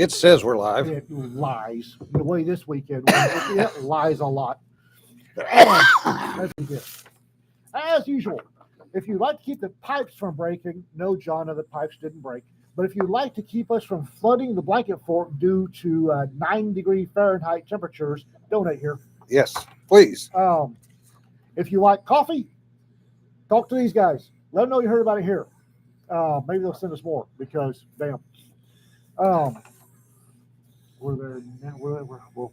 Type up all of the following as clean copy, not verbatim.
It says we're live. It lies. The way this weekend went, it lies a lot. Let's do this. As usual, if you'd like to keep the pipes from breaking, no, John, the pipes didn't break. But if you'd like to keep us from flooding the blanket fort due to 9-degree Fahrenheit temperatures, donate here. Yes, please. If you like coffee, talk to these guys. Let them know you heard about it here. Maybe they'll send us more because, damn. We're there now. We're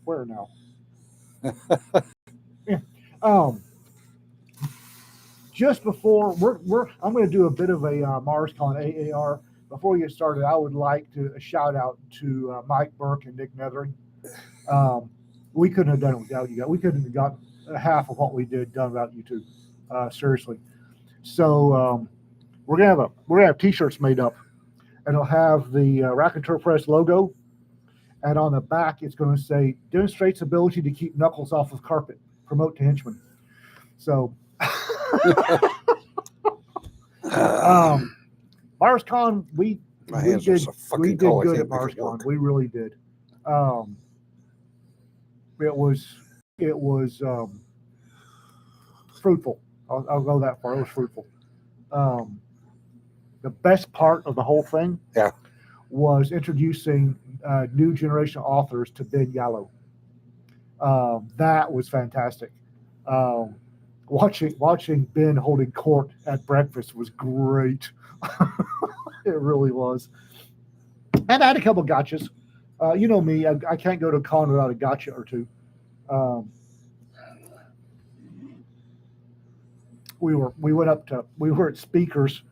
where now? Yeah. Just before I'm going to do a bit of a Mars Con AAR. Before we get started, I would like to shout out to Mike Burke and Nick Nethering. We couldn't have done it without you guys. We couldn't have gotten half of what we did done without you two. Seriously. So we're gonna have T-shirts made up, and it'll have the Raconteur Press logo, and on the back it's going to say "Demonstrates ability to keep knuckles off of carpet. Promote to henchmen." So. MarsCon, we did good at MarsCon. We really did. It was fruitful. I'll go that far. It was fruitful. The best part of the whole thing, was introducing new generation authors to Ben Yallow. That was fantastic. Watching Ben holding court at breakfast was great. It really was. And I had a couple of gotchas. You know me, I can't go to a con without a gotcha or two. We were at Speaker's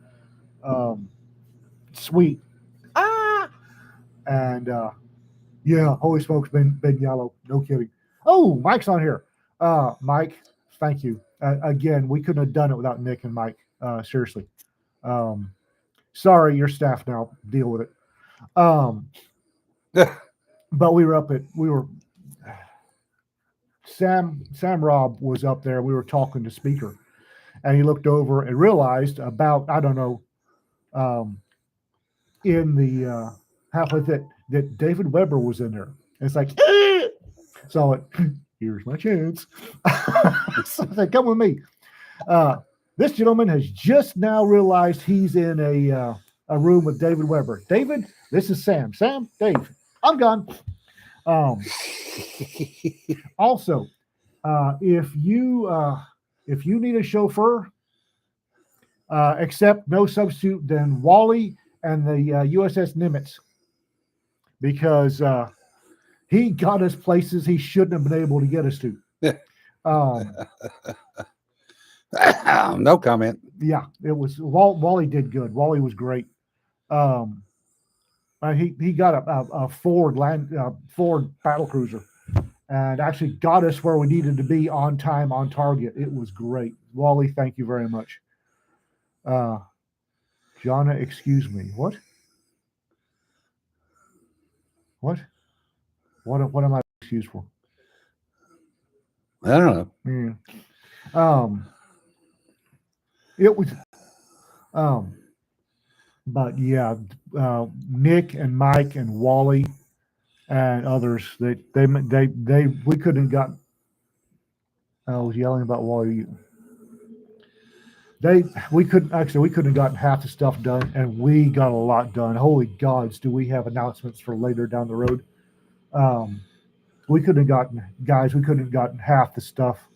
suite. And holy smokes, Ben Yallow, no kidding. Oh, Mike's on here. Mike, thank you. Again, we couldn't have done it without Nick and Mike. Seriously. Sorry, your staff now. Deal with it. But we were Sam Robb was up there. We were talking to Speaker, and he looked over and realized about, I don't know, in the halfway that David Weber was in there. And it's like, so here's my chance. So I said, come with me. This gentleman has just now realized he's in a room with David Weber. David, this is Sam. Sam, Dave, I'm gone. Also, if you need a chauffeur, except no substitute than Wally and the USS Nimitz, because he got us places he shouldn't have been able to get us to. No comment. Yeah, it was Wally did good. Wally was great. He got a Ford battle cruiser and actually got us where we needed to be on time, on target. It was great. Wally, thank you very much. Jonna, excuse me. What? What am I excused for? I don't know. Yeah. It was, but yeah, Nick and Mike and Wally and others, we couldn't have gotten. I was yelling about Wally. We couldn't have gotten half the stuff done, and we got a lot done. Holy gods, do we have announcements for later down the road? We couldn't have gotten half the stuff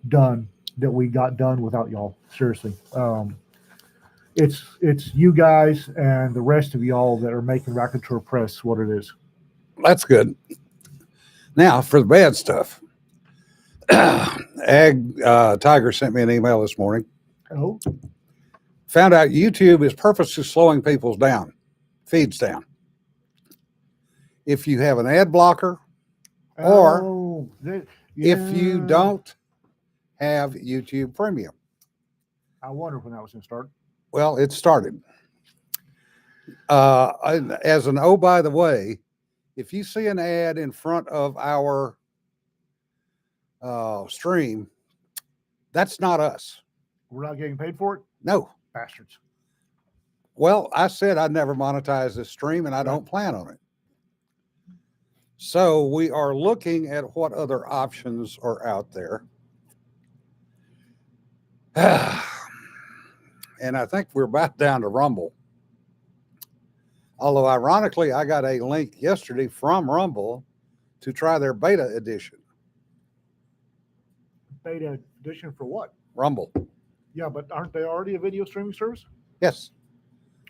done that we got done without y'all. Seriously. It's you guys and the rest of y'all that are making Raconteur Press what it is. That's good. Now for the bad stuff. Tiger sent me an email this morning. Oh. Found out YouTube is purposely slowing people's feeds down. If you have an ad blocker, or if you don't have YouTube Premium. I wonder when that was going to start. Well, it started. As an by the way, if you see an ad in front of our stream, that's not us. We're not getting paid for it? No. Bastards. Well, I said I'd never monetize this stream, and I don't plan on it. So we are looking at what other options are out there. And I think we're about down to Rumble. Although, ironically, I got a link yesterday from Rumble to try their beta edition. Beta edition for what? Rumble. Yeah, but aren't they already a video streaming service? Yes.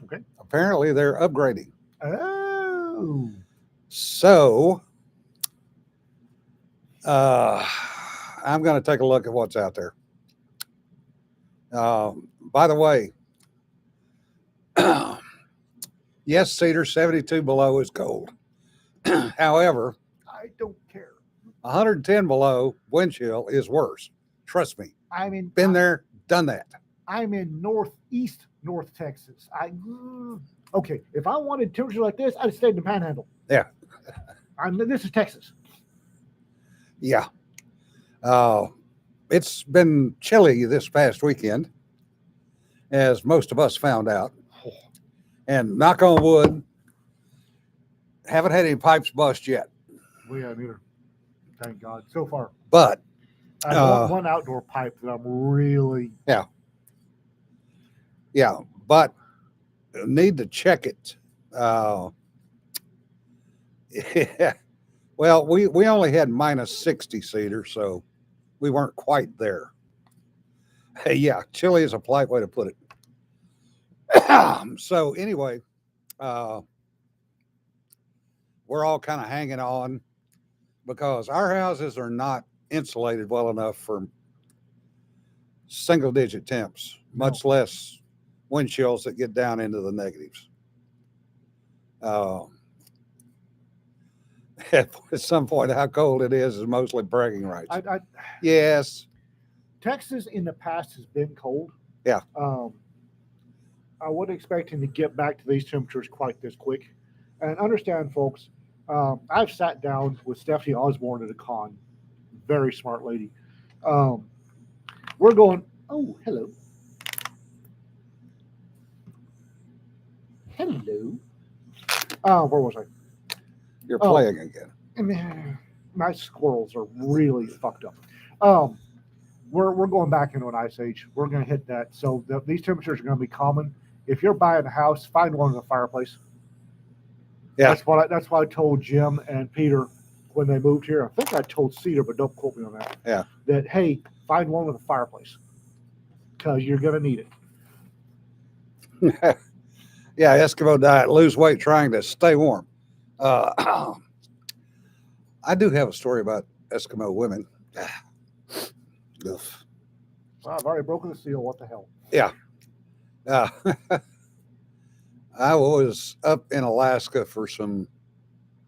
Okay. Apparently, they're upgrading. Oh. So, I'm going to take a look at what's out there. By the way, yes, Cedar 72 below is cold. However, I don't care. 110 below wind chill is worse. Trust me. I mean, Been there, done that. I'm in northeast North Texas. Okay. If I wanted temperature like this, I'd stay in the Panhandle. Yeah. This is Texas. Yeah. It's been chilly this past weekend, as most of us found out. And knock on wood, haven't had any pipes bust yet. We haven't either. Thank God. So far. But I have one outdoor pipe that I'm really. Yeah, but need to check it. Yeah. Well, we only had minus 60 Cedar, so we weren't quite there. Hey, yeah, chilly is a polite way to put it. So anyway, we're all kind of hanging on because our houses are not insulated well enough for single digit temps, much less wind chills that get down into the negatives. At some point, how cold it is mostly bragging rights. Yes. Texas in the past has been cold. Yeah. I wasn't expecting to get back to these temperatures quite this quick. And understand, folks, I've sat down with Stephanie Osborne at a con. Very smart lady. We're going, oh, hello. Hello. Where was I? You're playing again. My squirrels are really fucked up. We're going back into an ice age. We're going to hit that. So these temperatures are going to be common. If you're buying a house, find one with a fireplace. Yeah. That's what I told Jim and Peter when they moved here. I think I told Cedar, but don't quote me on that. Yeah. That, hey, find one with a fireplace because you're going to need it. Yeah, Eskimo diet, lose weight trying to stay warm. I do have a story about Eskimo women. Well, I've already broken the seal. What the hell? Yeah. I was up in Alaska for some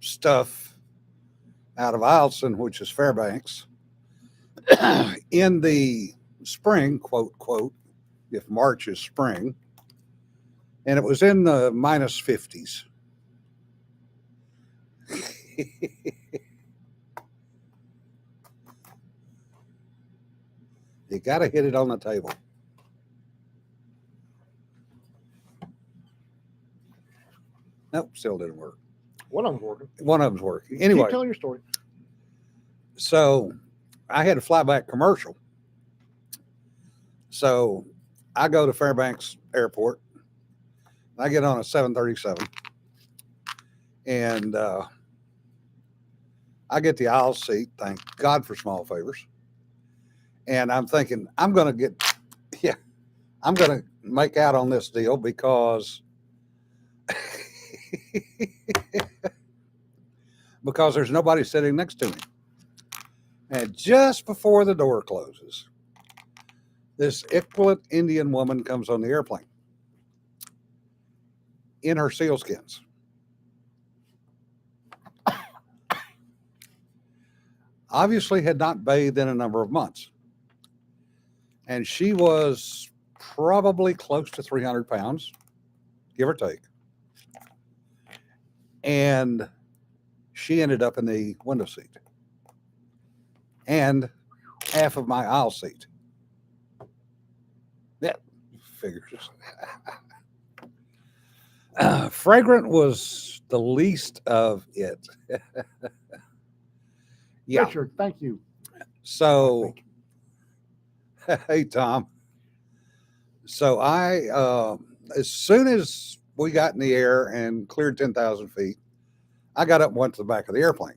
stuff out of Eielson, which is Fairbanks, in the spring, quote, quote, if March is spring, and it was in the minus 50s. You got to hit it on the table. Nope, still didn't work. One of them's working. One of them's working. Anyway. Keep telling your story. So I had to fly back commercial. So I go to Fairbanks Airport. I get on a 737. And I get the aisle seat. Thank God for small favors. And I'm thinking, I'm going to make out on this deal because because there's nobody sitting next to me. And just before the door closes, this equivalent Indian woman comes on the airplane in her sealskins. Obviously had not bathed in a number of months. And she was probably close to 300 pounds, give or take. And she ended up in the window seat and half of my aisle seat. Yeah, figures. Fragrant was the least of it. Yeah. Richard, thank you. So, hey, Tom. So as soon as we got in the air and cleared 10,000 feet, I got up and went to the back of the airplane.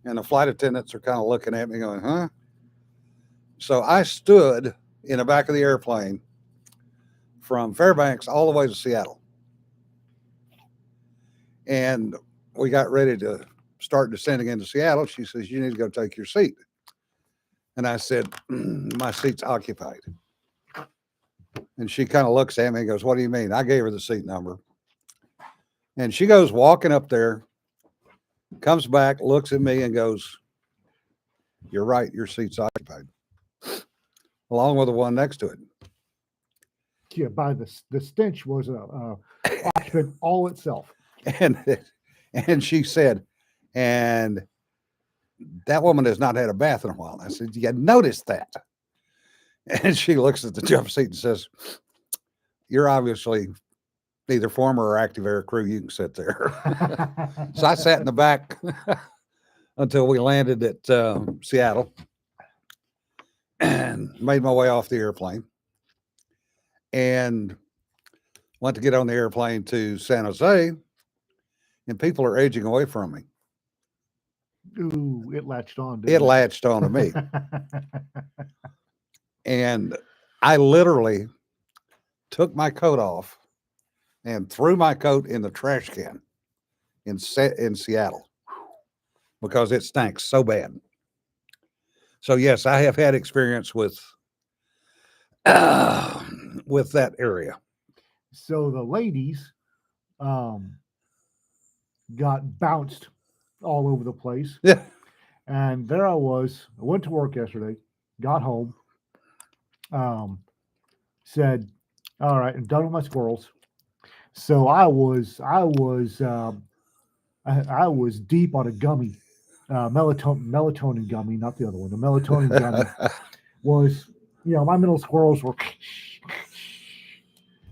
And the flight attendants are kind of looking at me going, huh? So I stood in the back of the airplane from Fairbanks all the way to Seattle. And we got ready to start descending into Seattle. She says, you need to go take your seat. And I said, my seat's occupied. And she kind of looks at me and goes, what do you mean? I gave her the seat number. And she goes walking up there, comes back, looks at me and goes, you're right, your seat's occupied, along with the one next to it. Yeah, by the stench was a occupant all itself. And she said, and that woman has not had a bath in a while. And I said, you noticed that? And she looks at the jump seat and says, you're obviously either former or active air crew. You can sit there. So I sat in the back until we landed at Seattle and made my way off the airplane and went to get on the airplane to San Jose, and people are edging away from me. Ooh, it latched on. It latched on to me. And I literally took my coat off and threw my coat in the trash can in Seattle because it stank so bad. So yes, I have had experience with that area. So the ladies got bounced all over the place. Yeah. And there I was. I went to work yesterday, got home, said, all right, I'm done with my squirrels. So I was deep on a gummy, melatonin gummy, not the other one. The melatonin gummy was, my middle squirrels were,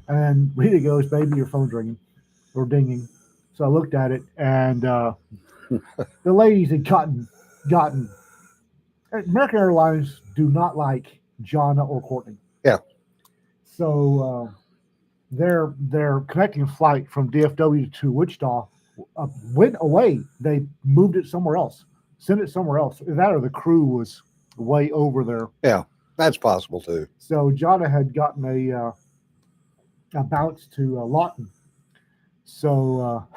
and Rita goes, baby, your phone's ringing or dinging. So I looked at it, and the ladies had gotten. American Airlines do not like Jonna or Courtney. Yeah. So their connecting flight from DFW to Wichita went away. They moved it somewhere else, sent it somewhere else. That or the crew was way over there. Yeah, that's possible too. So Jonna had gotten a bounce to Lawton. So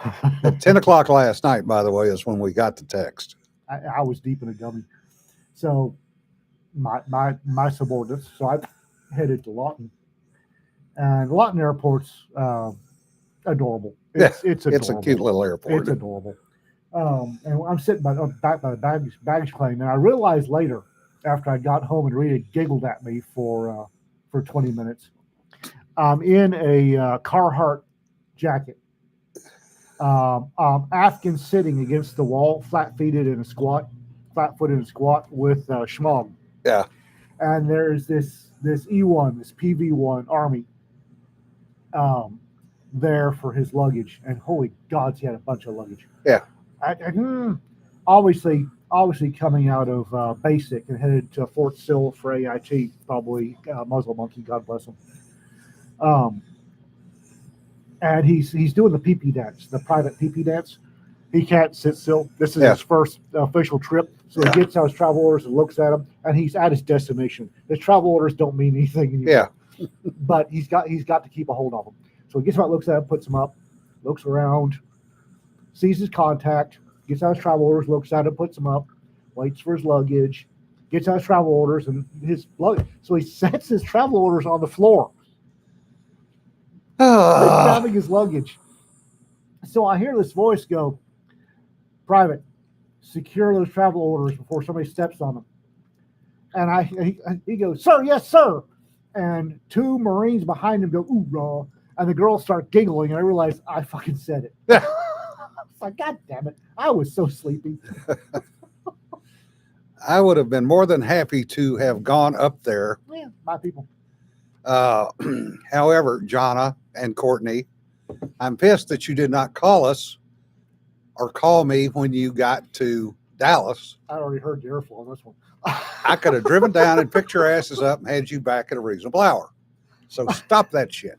at 10 o'clock last night, by the way, is when we got the text. I was deep in a gummy. So my subordinates, so I headed to Lawton. And Lawton Airport's adorable. It's adorable. It's a cute little airport. It's adorable. And I'm sitting back by the baggage claim, and I realized later, after I got home and Rita giggled at me for 20 minutes, I'm in a Carhartt jacket. Afghan sitting against the wall, flat-footed in a squat with Schmog. Yeah. And there's this E1, this PV1 Army there for his luggage. And holy gods, he had a bunch of luggage. Yeah. Obviously coming out of basic and headed to Fort Sill for AIT, probably Muslim monkey, God bless him. And he's doing the pee-pee dance, the private pee-pee dance. He can't sit still. This is his first official trip. So he gets out his travel orders and looks at them, and he's at his destination. His travel orders don't mean anything anymore. Yeah. But he's got to keep a hold of them. So he gets out, looks at them, puts them up, looks around, sees his contact, gets out his travel orders, looks at him, puts them up, waits for his luggage, gets out his travel orders and his luggage. So he sets his travel orders on the floor. He's grabbing his luggage. So I hear this voice go, private, secure those travel orders before somebody steps on them. And he goes, sir, yes, sir. And two Marines behind him go, ooh, raw. And the girls start giggling, and I realize I fucking said it. It's like, God damn it. I was so sleepy. I would have been more than happy to have gone up there. Yeah, my people. However, Jonna and Courtney I'm pissed that you did not call us or call me when you got to Dallas. I already heard the airflow on this one. I could have driven down and picked your asses up and had you back at a reasonable hour. So stop that shit.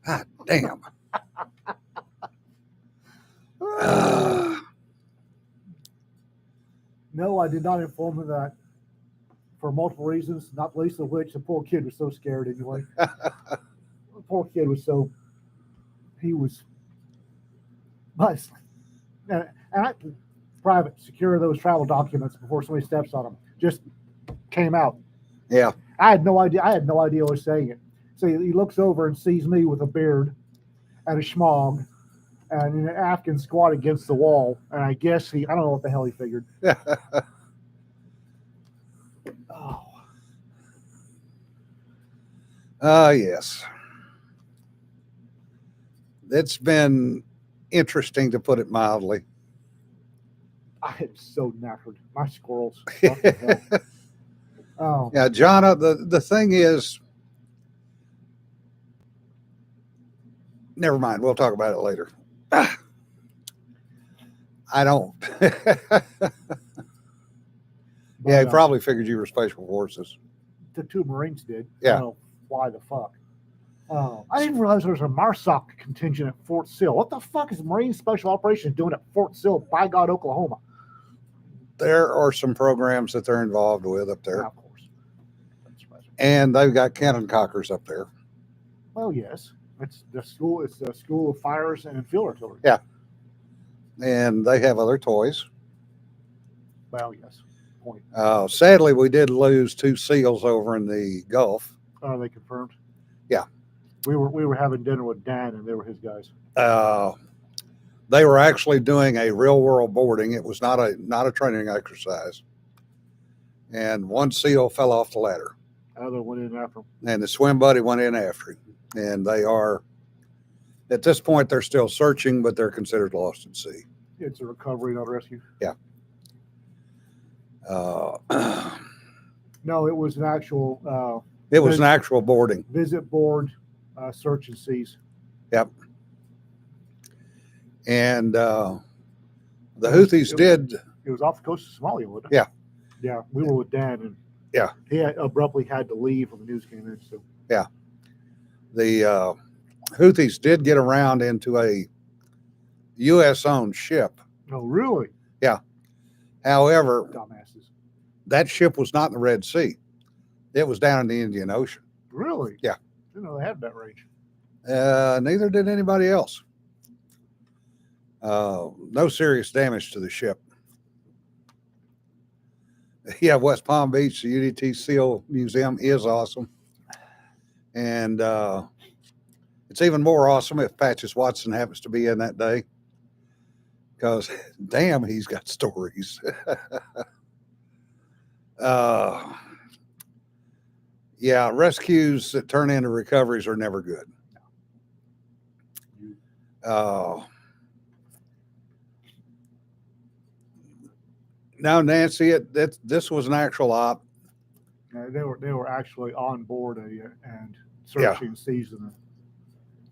God damn. No, I did not inform him that for multiple reasons, not least of which the poor kid was so scared anyway. The poor kid was so, he was, but, and I, private, secure those travel documents before somebody steps on them. Just came out. Yeah. I had no idea. I had no idea I was saying it. So he looks over and sees me with a beard and a schmog and an Afghan squat against the wall. And I guess I don't know what the hell he figured. Oh. Yes. It's been interesting, to put it mildly. I am so knackered. My squirrels. What the hell? Oh. Yeah, Jonna, the thing is, never mind. We'll talk about it later. I don't. Yeah, he probably figured you were special forces. The two Marines did. Yeah. I don't know why the fuck. I didn't realize there was a MARSOC contingent at Fort Sill. What the fuck is Marine Special Operations doing at Fort Sill, by God, Oklahoma? There are some programs that they're involved with up there. Yeah, of course. And they've got cannon cockers up there. Well, yes. It's the school. It's the School of Fires and Field Artillery. Yeah. And they have other toys. Well, yes. Point. Sadly, we did lose 2 SEALs over in the Gulf. Are they confirmed? Yeah. We were having dinner with Dan, and they were his guys. They were actually doing a real world boarding. It was not a training exercise. And 1 SEAL fell off the ladder. Other went in after him. And the swim buddy went in after him. And they are, at this point, they're still searching, but they're considered lost at sea. It's a recovery, not a rescue. Yeah. No, it was an actual. It was an actual boarding. Visit board, search and seize. Yep. And the Houthis did. It was off the coast of Somalia, wasn't it? Yeah. Yeah, we were with Dan, and yeah, he abruptly had to leave when the news came in. So yeah, the Houthis did get around into a U.S.-owned ship. Oh, really? Yeah. However, dumbasses. That ship was not in the Red Sea. It was down in the Indian Ocean. Really? Yeah. Didn't know they had that range. Neither did anybody else. No serious damage to the ship. Yeah, West Palm Beach, the UDT SEAL Museum is awesome. And it's even more awesome if Patches Watson happens to be in that day. Because, damn, he's got stories. Yeah, rescues that turn into recoveries are never good. Now, Nancy, this was an actual op. They were actually on board and searching and seizing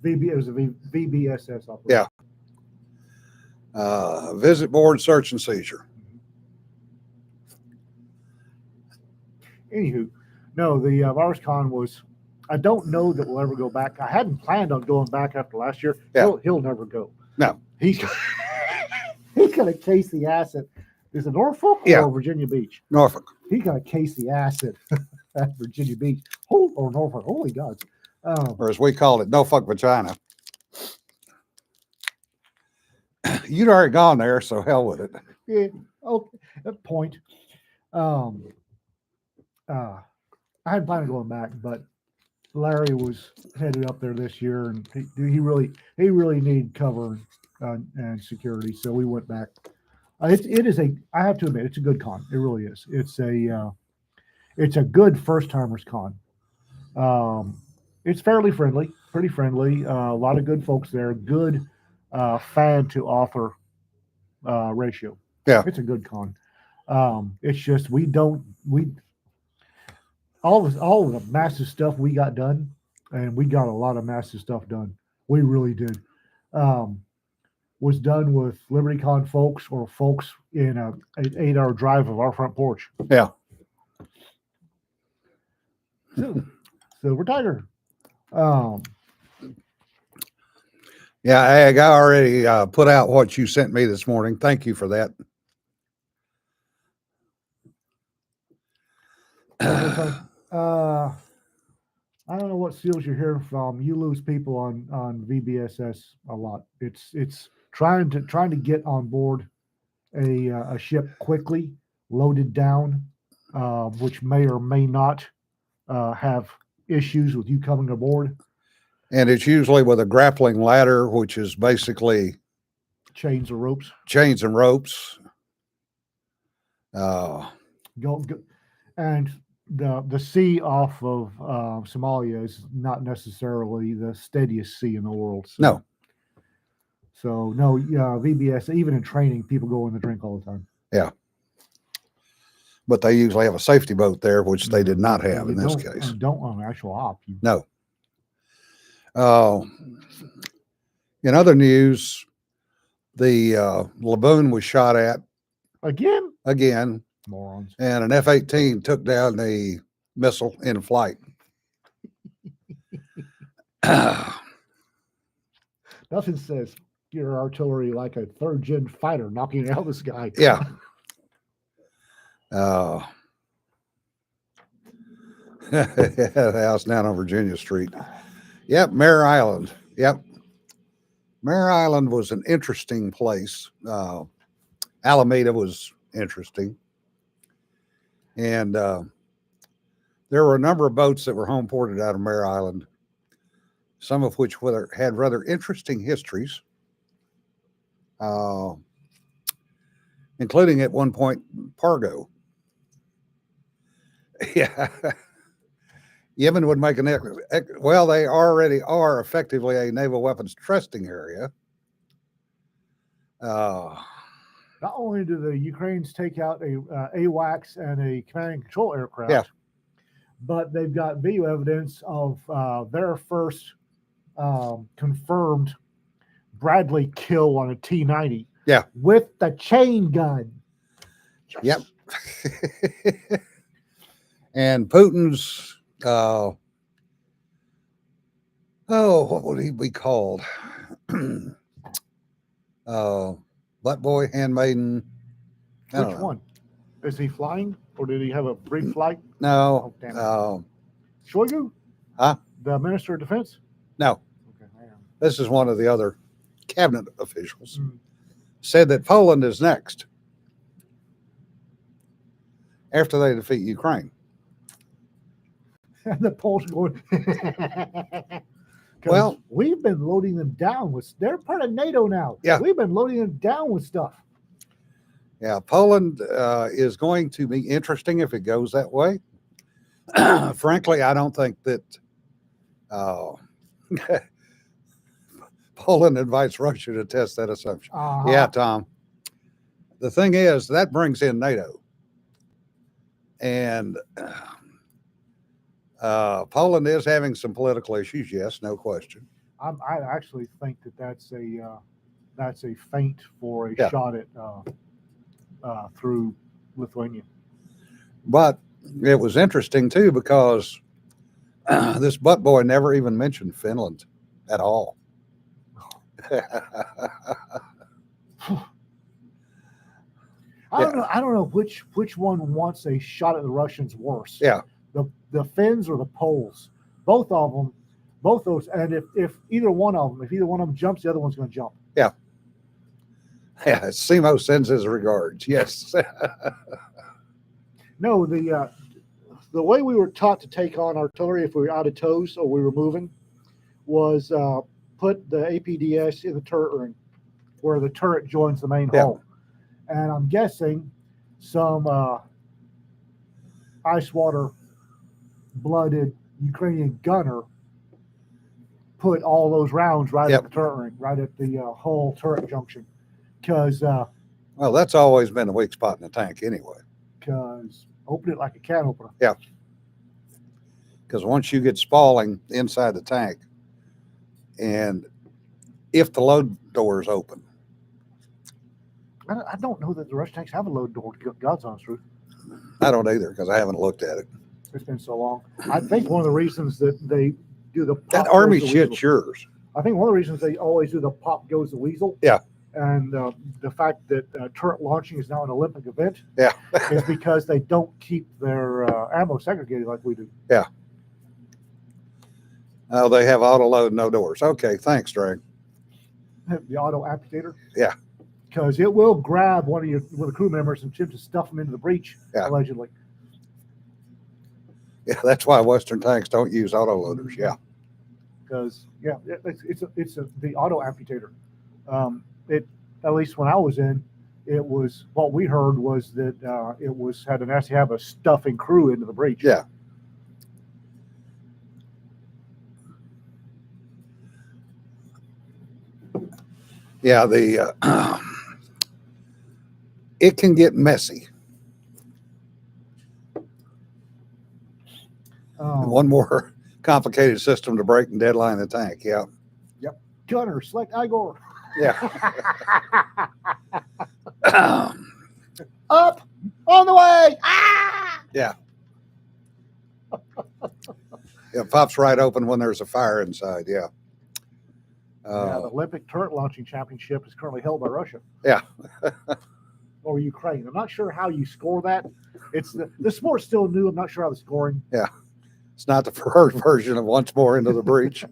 it was a VBSS operation. Yeah. Visit board, search and seizure. Anywho, no, the VirusCon was. I don't know that we'll ever go back. I hadn't planned on going back after last year. Yeah. He'll never go. No, he's gonna case the asset. Is it Norfolk or Virginia Beach? Norfolk. He's gonna case the asset at Virginia Beach. Or Norfolk. Holy God. Or as we call it, no fuck vagina. You'd already gone there, so hell with it. Yeah. Okay. Point. I hadn't planned on going back, but Larry was headed up there this year, and he really needed cover and security, so we went back. It is a. I have to admit, it's a good con. It really is. It's a good first timers con. It's fairly friendly, pretty friendly. A lot of good folks there. Good fan to author ratio. Yeah, it's a good con. It's just all of the massive stuff we got done, and we got a lot of massive stuff done. We really did. Was done with LibertyCon folks or folks in an 8-hour drive of our front porch. Yeah. Silver Tiger. Um, Yeah, Ag, I already put out what you sent me this morning. Thank you for that. I don't know what seals you're hearing from. You lose people on VBSS a lot. It's trying to get on board a ship quickly, loaded down, which may or may not have issues with you coming aboard. And it's usually with a grappling ladder, which is basically Chains or ropes. chains and ropes. Go, and the sea off of Somalia is not necessarily the steadiest sea in the world. So. No. So no, VBS, even in training, people go in the drink all the time. Yeah. But they usually have a safety boat there, which they did not have in this case. Don't on an actual op. No. In other news, the Laboon was shot at again. Morons. And an F-18 took down the missile in flight. Nothing says your artillery like a third-gen fighter knocking out the sky. Yeah. The house down on Virginia Street. Yep, Mare Island. Yep. Mare Island was an interesting place. Alameda was interesting. And there were a number of boats that were home ported out of Mare Island, some of which had rather interesting histories, including at one point Pargo. Yeah. Yemen would make well, they already are effectively a naval weapons trusting area. Not only do the Ukrainians take out a AWACS and a command and control aircraft, yeah, but they've got video evidence of their first confirmed Bradley kill on a T-90. Yeah, with the chain gun. Yep. And Putin's what would he be called? Butt boy, handmaiden. Which one? Is he flying, or did he have a brief flight? No. Oh, damn it. Shoigu? Huh? The Minister of Defense? No. Okay, this is one of the other cabinet officials. Said that Poland is next after they defeat Ukraine. And the Poles going. Well, we've been loading them down with. They're part of NATO now. Yeah, we've been loading them down with stuff. Yeah, Poland is going to be interesting if it goes that way. Frankly, I don't think that Poland invites Russia to test that assumption. Yeah, Tom. The thing is, that brings in NATO. And Poland is having some political issues, yes, no question. I actually think that's a feint for a shot at through Lithuania. But it was interesting too because this butt boy never even mentioned Finland at all. I don't know which one wants a shot at the Russians worse. Yeah. The Finns or the Poles. Both of them, both those, and if either one of them jumps, the other one's going to jump. Yeah. Yeah, Simo sends his regards. Yes. No, the way we were taught to take on artillery if we were out of tows or we were moving was put the APDS in the turret ring where the turret joins the main hull. And I'm guessing some ice water blooded Ukrainian gunner put all those rounds right at the turret ring, right at the hull turret junction. Because well, that's always been a weak spot in the tank anyway. Because open it like a can opener. Yeah. Because once you get spalling inside the tank, and if the load door is open. I don't know that the Russian tanks have a load door. God's honest truth. I don't either because I haven't looked at it. It's been so long. I think one of the reasons that they do the That pop Army goes the shit's weasel, yours. I think one of the reasons they always do the pop goes the weasel. Yeah. And the fact that turret launching is now an Olympic event. Yeah. is because they don't keep their ammo segregated like we do. Yeah. Oh, they have auto load, no doors. Okay, thanks, Drake. The auto amputator. Yeah. Because it will grab one of the crew members and attempt to stuff them into the breach, Yeah. allegedly. Yeah, that's why Western tanks don't use auto loaders. Yeah. Because it's the auto amputator. It, at least when I was in, it was what we heard was that it was had an actually have a stuffing crew into the breach. Yeah. Yeah, it can get messy. One more complicated system to break and deadline the tank. Yeah. Yep. Gunner, select Igor. Yeah. Up, on the way. Ah! Yeah. It pops right open when there's a fire inside. Yeah. The Olympic turret launching championship is currently held by Russia. Yeah. Or Ukraine. I'm not sure how you score that. It's the sport's still new. I'm not sure how the scoring. Yeah. It's not the first version of once more into the breach.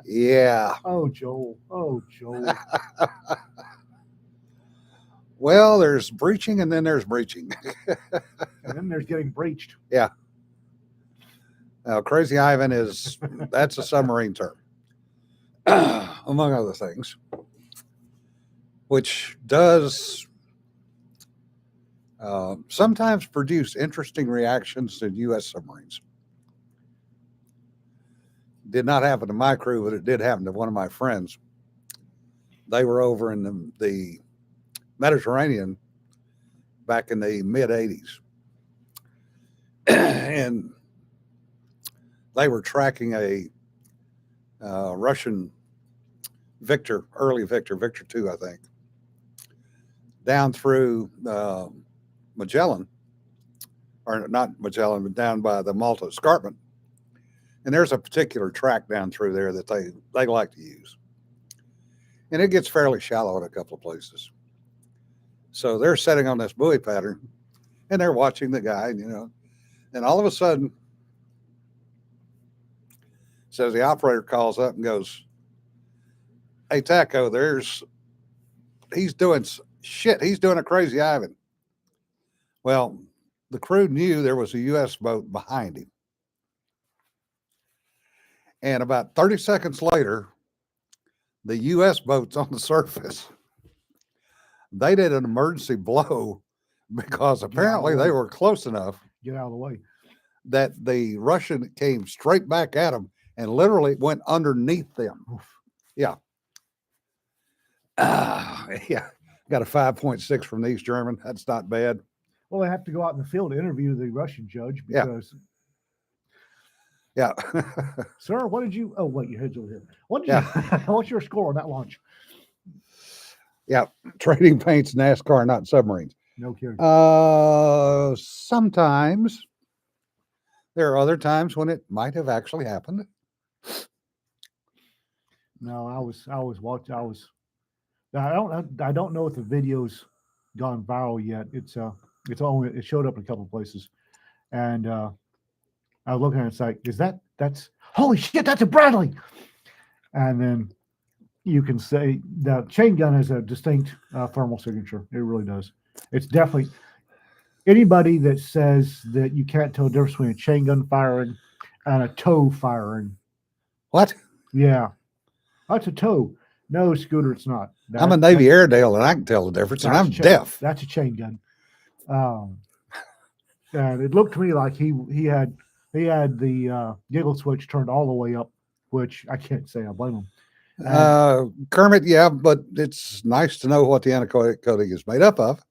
Yeah. Oh, Joel. Oh, Joel. Well, there's breaching and then there's breaching. And then there's getting breached. Yeah. Now, Crazy Ivan that's a submarine term, among other things, which does sometimes produce interesting reactions in U.S. submarines. Did not happen to my crew, but it did happen to one of my friends. They were over in the Mediterranean back in the mid 80s. And they were tracking a Russian Victor, early Victor, Victor 2, I think, down through Magellan, or not Magellan, but down by the Malta Escarpment. And there's a particular track down through there that they like to use. And it gets fairly shallow in a couple of places. So they're sitting on this buoy pattern and they're watching the guy, and all of a sudden, says the operator calls up and goes, "Hey, Taco, he's doing shit. He's doing a Crazy Ivan." Well, the crew knew there was a U.S. boat behind him. And about 30 seconds later, the U.S. boat's on the surface. They did an emergency blow because apparently they were close enough. Get out of the way. That the Russian came straight back at them and literally went underneath them. Yeah. Yeah. Got a 5.6 from the East German. That's not bad. Well, they have to go out in the field to interview the Russian judge because. Yeah. Sir, what did you? Oh, wait, your head's over here. What's your score on that launch? Yeah. Trading paints, NASCAR, not submarines. No kidding. Sometimes there are other times when it might have actually happened. No, I was watching. I don't know if the video's gone viral yet. It showed up in a couple of places, and I was looking at it, it's like, that's holy shit, that's a Bradley. And then you can say the chain gun has a distinct thermal signature. It really does. It's definitely anybody that says that you can't tell the difference between a chain gun firing and a tow firing. What? Yeah. That's a tow. No, Scooter, it's not. I'm a Navy Airedale and I can tell the difference, and I'm deaf. That's a chain gun. And it looked to me like he had the giggle switch turned all the way up, which I can't say I blame him. Kermit, yeah, but it's nice to know what the anechoic coating is made up of.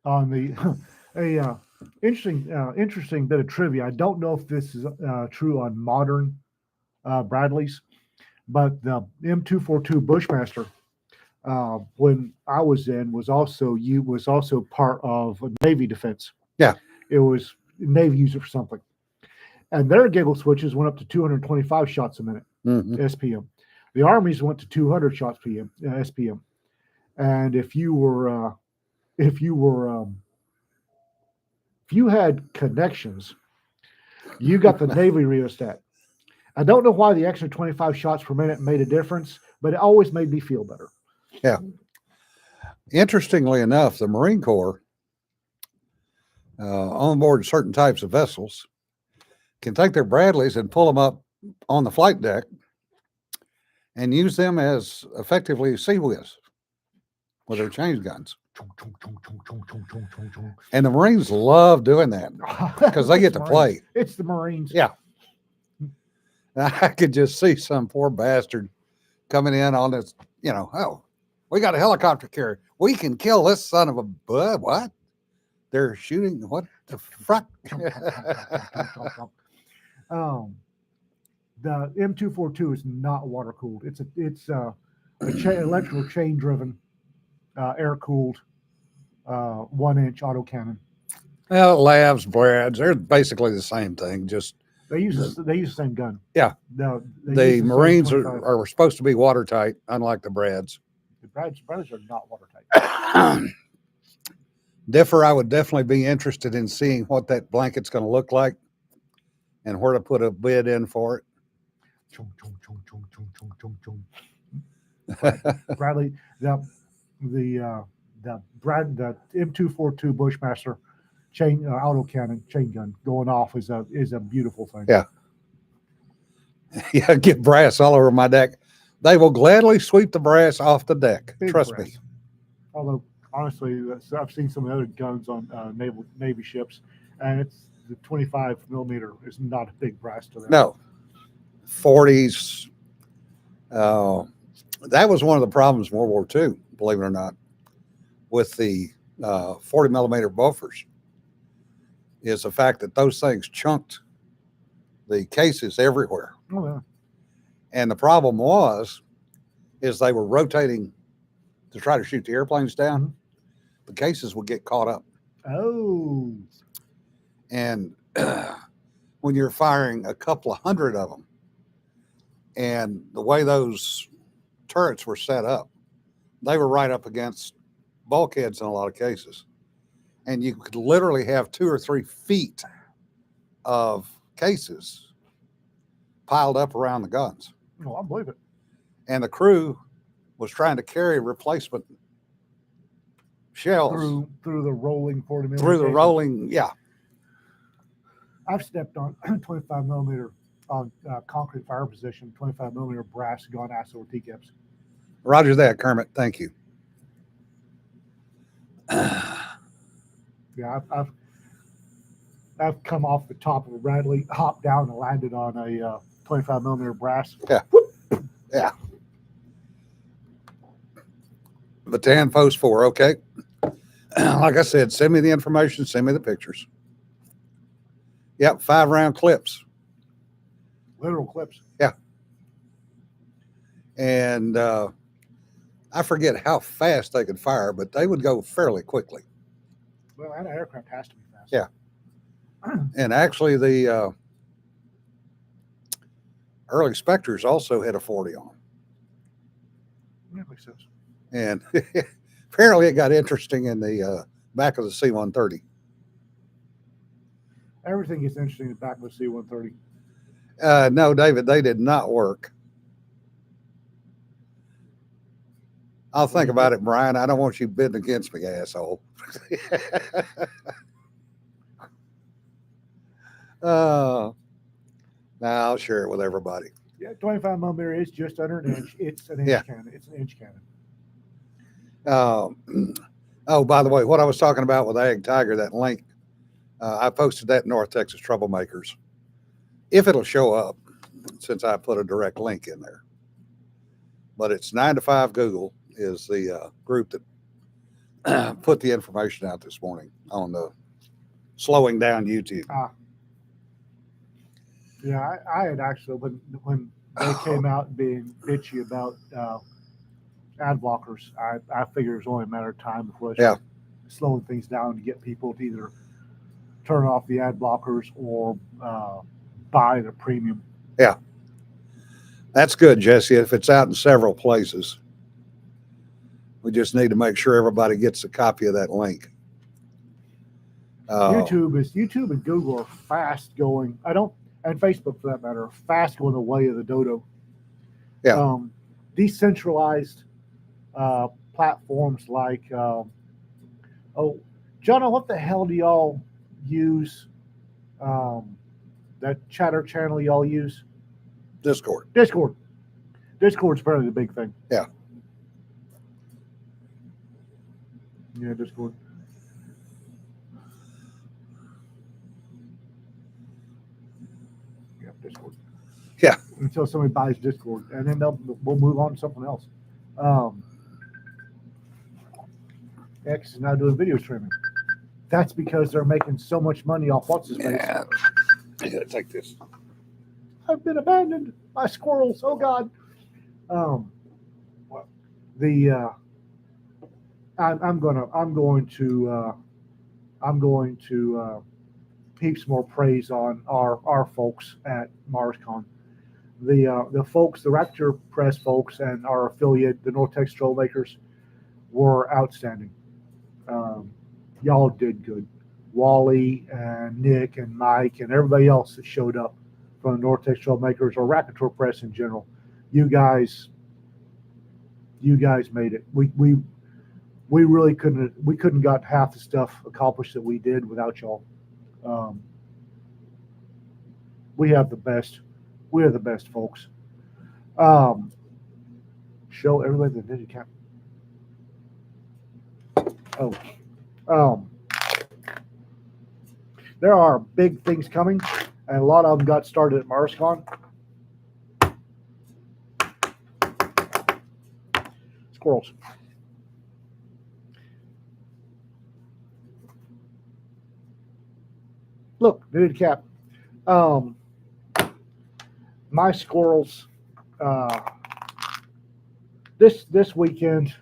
On the interesting bit of trivia. I don't know if this is true on modern Bradleys, but the M242 Bushmaster, when I was in, was also part of a Navy defense. Yeah. It was Navy used it for something, and their giggle switches went up to 225 shots a minute Mhm. SPM. The Army's went to 200 shots SPM, and if you were if you were if you had connections, you got the Navy rheostat. I don't know why the extra 25 shots per minute made a difference, but it always made me feel better. Yeah. Interestingly enough, the Marine Corps, on board certain types of vessels, can take their Bradleys and pull them up on the flight deck and use them as effectively sea whiz with their chain guns. And the Marines love doing that because they get to play. It's the Marines. Yeah. I could just see some poor bastard coming in on this, oh, we got a helicopter carrier. We can kill this son of a bud. What? They're shooting. What the fuck? The M242 is not water cooled. It's electrical chain driven, air cooled, 1-inch autocannon. Well, labs, Brads, they're basically the same thing. Just they use the same gun. Yeah. The Marines are supposed to be watertight, unlike the Brads. The Brads are not watertight. Differ, I would definitely be interested in seeing what that blanket's going to look like and where to put a bid in for it. Bradley, the M242 Bushmaster chain autocannon chain gun going off is a beautiful thing. Yeah. Yeah, get brass all over my deck. They will gladly sweep the brass off the deck. Big Trust brass. me. Although honestly, I've seen some of the other guns on Navy ships, and it's the 25 millimeter is not a big brass to them. No. 40s. That was one of the problems in World War II, believe it or not, with the 40 millimeter buffers, is the fact that those things chunked the cases everywhere. Oh, yeah. And the problem is they were rotating to try to shoot the airplanes down. Mm-hmm. The cases would get caught up. Oh. And when you're firing a couple of hundred of them, and the way those turrets were set up, they were right up against bulkheads in a lot of cases. And you could literally have 2 or 3 feet of cases piled up around the guns. Oh, I believe it. And the crew was trying to carry replacement shells through the rolling 40 millimeter. Through the rolling, yeah. I've stepped on 25 millimeter on concrete fire position, 25 millimeter brass gone ass over T-caps. Roger that, Kermit. Thank you. Yeah, I've come off the top of a Bradley, hopped down and landed on a 25 millimeter brass. Yeah. Yeah. Bataan Post 4, okay. Like I said, send me the information, send me the pictures. Yep, 5-round clips. Literal clips. Yeah. And I forget how fast they could fire, but they would go fairly quickly. Well, an aircraft has to be fast. Yeah. And actually, the early Spectres also had a 40 on them. Yeah, makes sense. And apparently it got interesting in the back of the C-130. Everything is interesting in the back of the C-130. No, David, they did not work. I'll think about it, Brian. I don't want you bidding against me, asshole. Now I'll share it with everybody. Yeah, 25 millimeter is just under an inch. It's an inch cannon. It's an inch cannon. Oh, by the way, what I was talking about with Ag Tiger, that link, I posted that in North Texas Troublemakers. If it'll show up, since I put a direct link in there. But it's 9 to 5 Google is the group that put the information out this morning on the slowing down YouTube. Yeah, I had actually when they came out being bitchy about ad blockers, I figured it was only a matter of time before they Yeah. started slowing things down to get people to either turn off the ad blockers or buy the premium. Yeah. That's good, Jesse. If it's out in several places, we just need to make sure everybody gets a copy of that link. YouTube and Google are fast going. I don't, and Facebook for that matter, are fast going the way of the dodo. Yeah. Decentralized platforms like, oh, John, what the hell do y'all use? Um, that chatter channel y'all use? Discord. Discord. Discord's probably the big thing. Yeah. Yeah, Discord. Yeah, Discord. Yeah. Until somebody buys Discord, and then we'll move on to something else. Um, X is now doing video streaming. That's because they're making so much money off what's his face. Yeah. I gotta take this. I've been abandoned by squirrels. Oh God. Um, the I'm going to heap some more praise on our folks at MarsCon. The folks, the Raptor Press folks, and our affiliate, the Nortex Trollmakers, were outstanding. Um, y'all did good. Wally and Nick and Mike and everybody else that showed up from the Nortex Trollmakers or Rapitor Press in general. You guys made it. We really couldn't got half the stuff accomplished that we did without y'all. Um, we have the best. We are the best folks. Show everybody the ninja cap. Oh, um, there are big things coming, and a lot of them got started at MarsCon. Squirrels. Look, ninja cap. My squirrels. This weekend,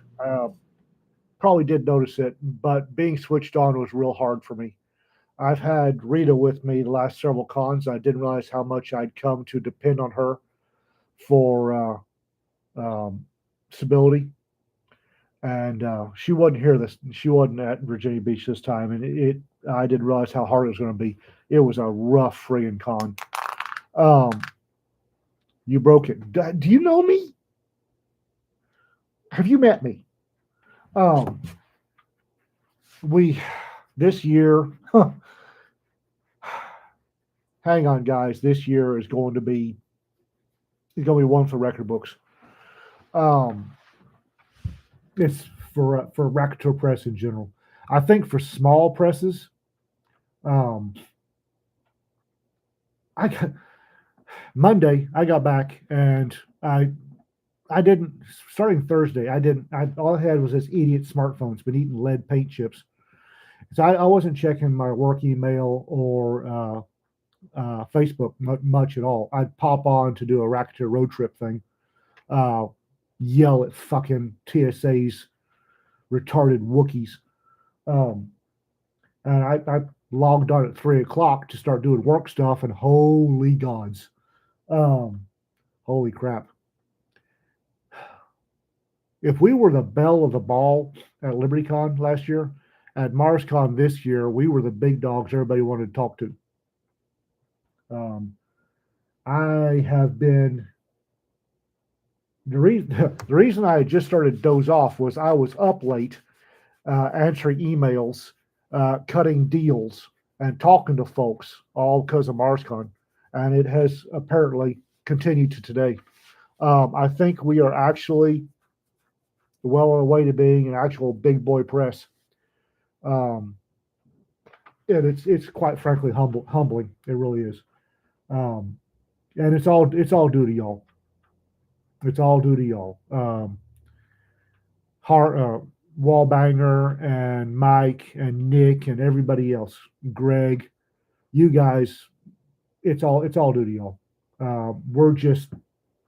probably did notice it, but being switched on was real hard for me. I've had Rita with me the last several cons. I didn't realize how much I'd come to depend on her for stability. And she wasn't here. She wasn't at Virginia Beach this time, and I didn't realize how hard it was going to be. It was a rough friggin' con. You broke it. Do you know me? Have you met me? We this year. Hang on, guys. This year is going to be one for record books. It's for Racketour Press in general. I think for small presses, I got Monday. I got back and I didn't starting Thursday. I didn't. All I had was this idiot smartphone's been eating lead paint chips, so I wasn't checking my work email or Facebook much at all. I'd pop on to do a Racketeer road trip thing, yell at fucking TSA's retarded Wookiees. And I logged on at 3 o'clock to start doing work stuff, and holy gods, holy crap. If we were the belle of the ball at LibertyCon last year, at MarsCon this year, we were the big dogs everybody wanted to talk to. I have been the reason I just started to doze off was I was up late answering emails, cutting deals, and talking to folks, all because of MarsCon, and it has apparently continued to today. I think we are actually well on the way to being an actual big boy press. And it's quite frankly humbling. It really is. And it's all due to y'all. It's all due to y'all. Wallbanger and Mike and Nick and everybody else, Greg, you guys it's all due to y'all. We're just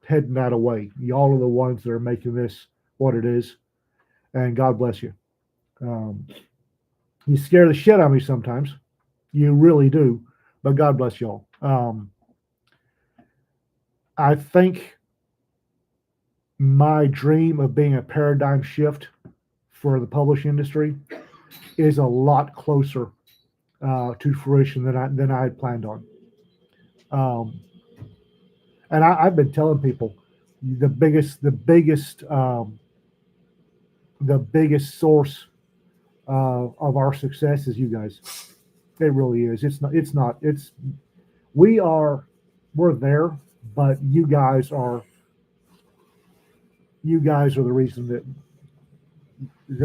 heading that away. Y'all are the ones that are making this what it is, and God bless you. Um, you scare the shit out of me sometimes. You really do, but God bless y'all. I think my dream of being a paradigm shift for the publishing industry is a lot closer to fruition than I had planned on. Um, and I've been telling people the biggest source of our success is you guys. It really is. It's we are we're there, but you guys are the reason that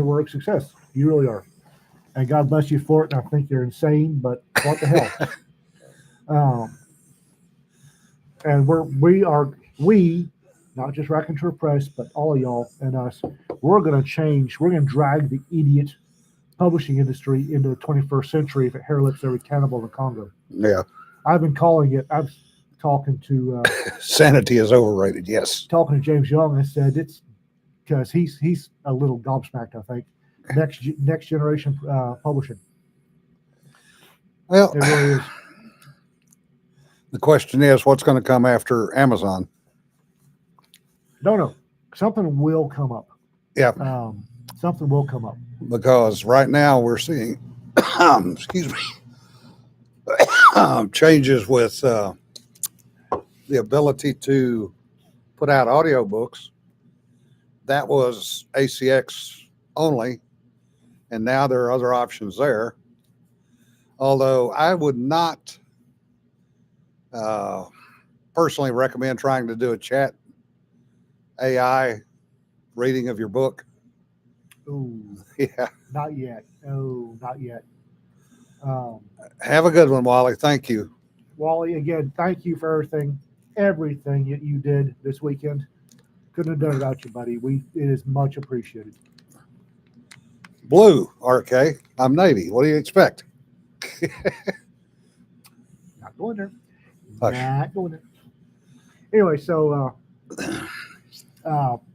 we're a success. You really are. And God bless you for it. And I think you're insane, but what the hell? And we, not just Raconteur Press, but all of y'all and us, we're going to change. We're going to drag the idiot publishing industry into the 21st century if it hair lips every cannibal in the Congo. Yeah. I've been calling it. I was talking to Sanity is overrated. Yes. talking to James Young. I said it's because he's a little gobsmacked. I think next generation publishing. Well, It really is. the question is, what's going to come after Amazon? No, something will come up. Yeah. Something will come up. Because right now we're seeing, excuse me, changes with the ability to put out audiobooks. That was ACX only, and now there are other options there. Although I would not personally recommend trying to do a chat AI reading of your book. Ooh, Yeah. not yet. Oh, not yet. Have a good one, Wally. Thank you. Wally, again, thank you for everything that you did this weekend. Couldn't have done it without you, buddy. It is much appreciated. Blue, RK. I'm Navy. What do you expect? Not going there. Hush. Not going there. Anyway, so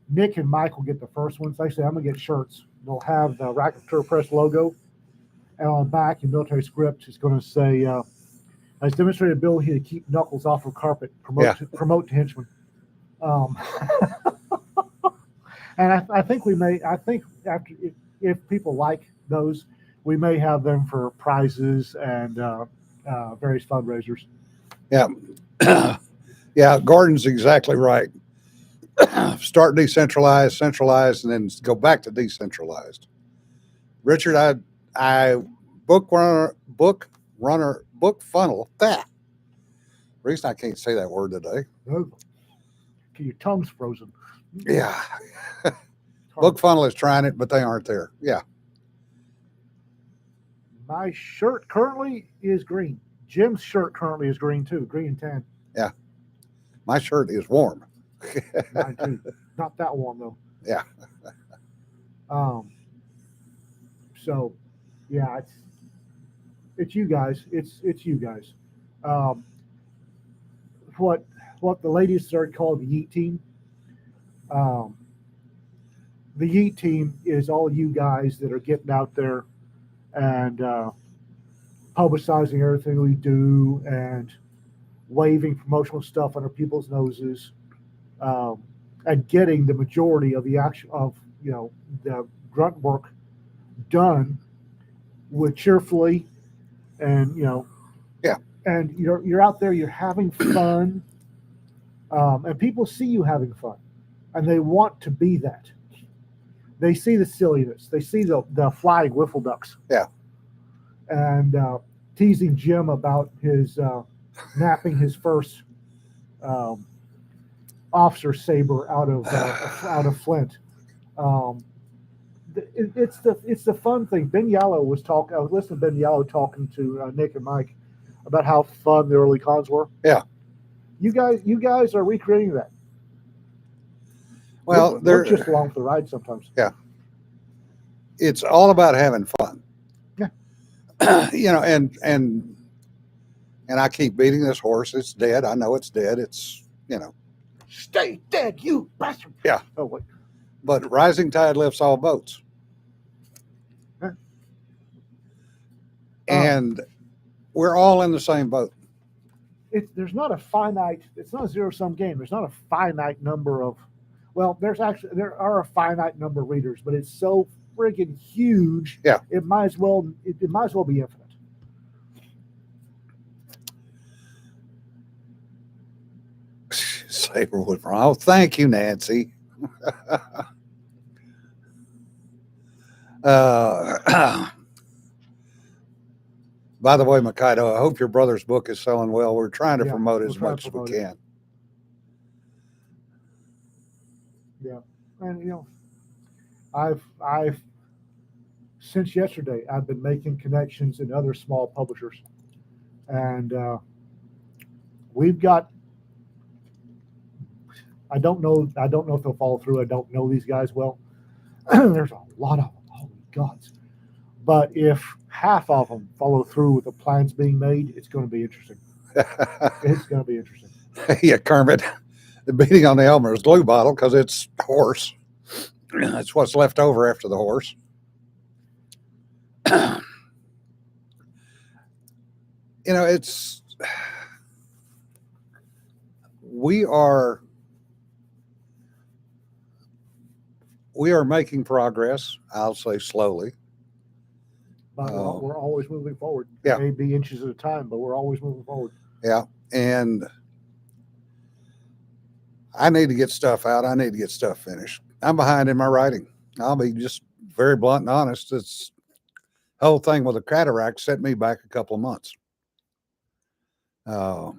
Nick and Mike will get the first ones. They say I'm gonna get shirts. They'll have the Raconteur Press logo, and on the back in military script, it's going to say, "Has demonstrated ability to keep knuckles off of carpet. Promote to henchmen." And I think we may. I think after if people like those, we may have them for prizes and various fundraisers. Yeah. Yeah, Gordon's exactly right. Start decentralized, centralized, and then go back to decentralized. Richard, I book funnel. That reason I can't say that word today. Oh, your tongue's frozen. Yeah. Book funnel is trying it, but they aren't there. Yeah. My shirt currently is green. Jim's shirt currently is green too, green and tan. Yeah. My shirt is warm. Mine too. Not that warm though. Yeah. So, yeah, it's you guys. It's you guys. What the ladies started calling the Yeet Team. The Yeet Team is all you guys that are getting out there and publicizing everything we do and waving promotional stuff under people's noses, and getting the majority of the action of the grunt work done with cheerfully, and yeah, and you're out there, you're having fun, and people see you having fun, and they want to be that. They see the silliness, they see the flying wiffle ducks, yeah, and teasing Jim about his napping his first officer saber out of Flint. It's the fun thing. Ben Yallow was talking. I was listening to Ben Yallow talking to Nick and Mike about how fun the early cons were. Yeah, you guys are recreating that. Well, they're just along for the ride sometimes. Yeah, it's all about having fun. Yeah, and And I keep beating this horse. It's dead. I know it's dead. It's, Stay dead, you bastard. Yeah. Oh, wait. but rising tide lifts all boats. Huh. And we're all in the same boat. There's not a finite, it's not a zero-sum game. There's not a finite number of, well, there are a finite number of readers, but it's so friggin' huge. Yeah. It might as well be infinite. Saberwood. Oh, thank you, Nancy. By the way, Mikado, I hope your brother's book is selling well. We're trying to promote as much as we can. Yeah, and I've since yesterday I've been making connections in other small publishers, and we've got. I don't know if they'll follow through. I don't know these guys well. There's a lot of them. Holy gods! But if half of them follow through with the plans being made, it's going to be interesting. It's going to be interesting. Yeah, Kermit, the beating on the Elmer's glue bottle because it's horse. It's what's left over after the horse. It's we are making progress. I'll say slowly. But we're always moving forward. Yeah. Maybe inches at a time, but we're always moving forward. Yeah. And I need to get stuff out. I need to get stuff finished. I'm behind in my writing. I'll be just very blunt and honest. It's the whole thing with the cataract set me back a couple of months. But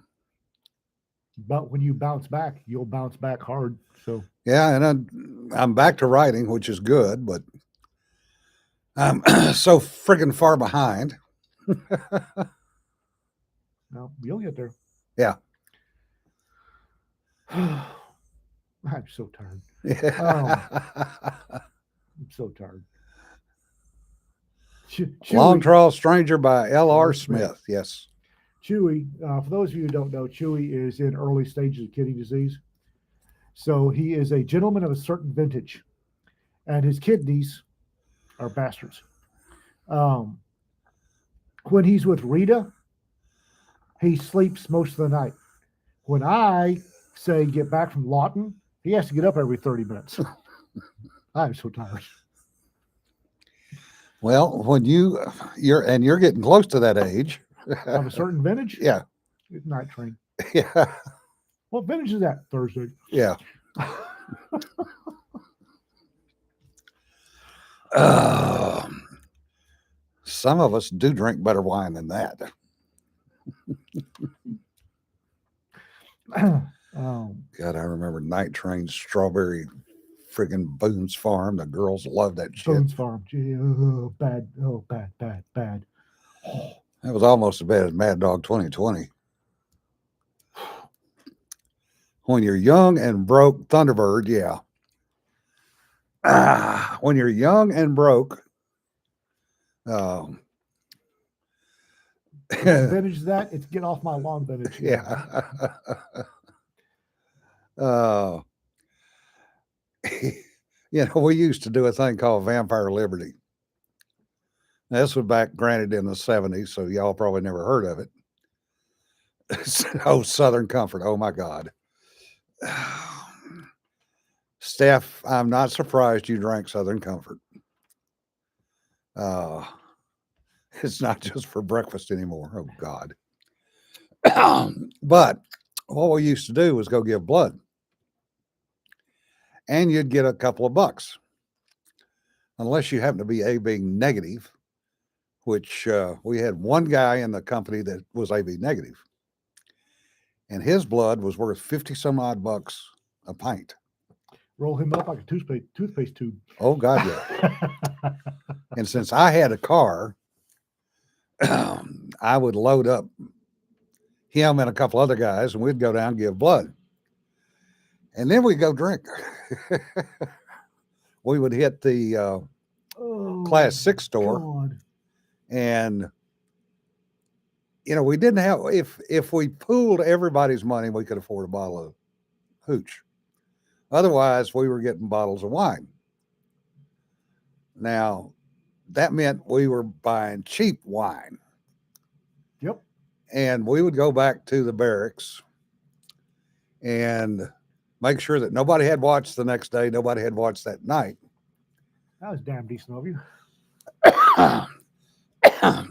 when you bounce back, you'll bounce back hard. So yeah, and I'm back to writing, which is good, but I'm so friggin' far behind. no, you'll get there. Yeah. I'm so tired. I'm so tired. Long Trail Stranger by L.R. Smith. Yes. Chewy, for those of you who don't know, Chewy is in early stages of kidney disease. So he is a gentleman of a certain vintage, and his kidneys are bastards. When he's with Rita, he sleeps most of the night. When I say get back from Lawton, he has to get up every 30 minutes. I'm so tired. Well, when you're getting close to that age of a certain vintage, yeah, night train. Yeah. What vintage is that? Thursday. Yeah. Some of us do drink better wine than that. God, I remember Night Train Strawberry friggin' Boone's Farm. The girls loved that shit. Boone's Farm. Gee, bad. Oh, bad. That was almost as bad as Mad Dog 2020. When you're young and broke, Thunderbird, yeah. When you're young and broke, vintage that, it's get off my lawn vintage. Yeah. We used to do a thing called Vampire Liberty. This was back, granted, in the 70s, so y'all probably never heard of it. Oh, Southern Comfort. Oh, my God. Steph, I'm not surprised you drank Southern Comfort. It's not just for breakfast anymore. Oh, God. But what we used to do was go give blood. And you'd get a couple of bucks. Unless you happen to be AB negative, which we had one guy in the company that was AB negative. And his blood was worth 50 some odd bucks a pint. Roll him up like a toothpaste tube. Oh, God, yeah. And since I had a car, I would load up him and a couple other guys, and we'd go down and give blood. And then we'd go drink. We would hit the Class 6 store. God. And we didn't have, if we pooled everybody's money, we could afford a bottle of hooch. Otherwise, we were getting bottles of wine. Now, that meant we were buying cheap wine. Yep. And we would go back to the barracks and make sure that nobody had watched the next day, nobody had watched that night. That was damn decent of you.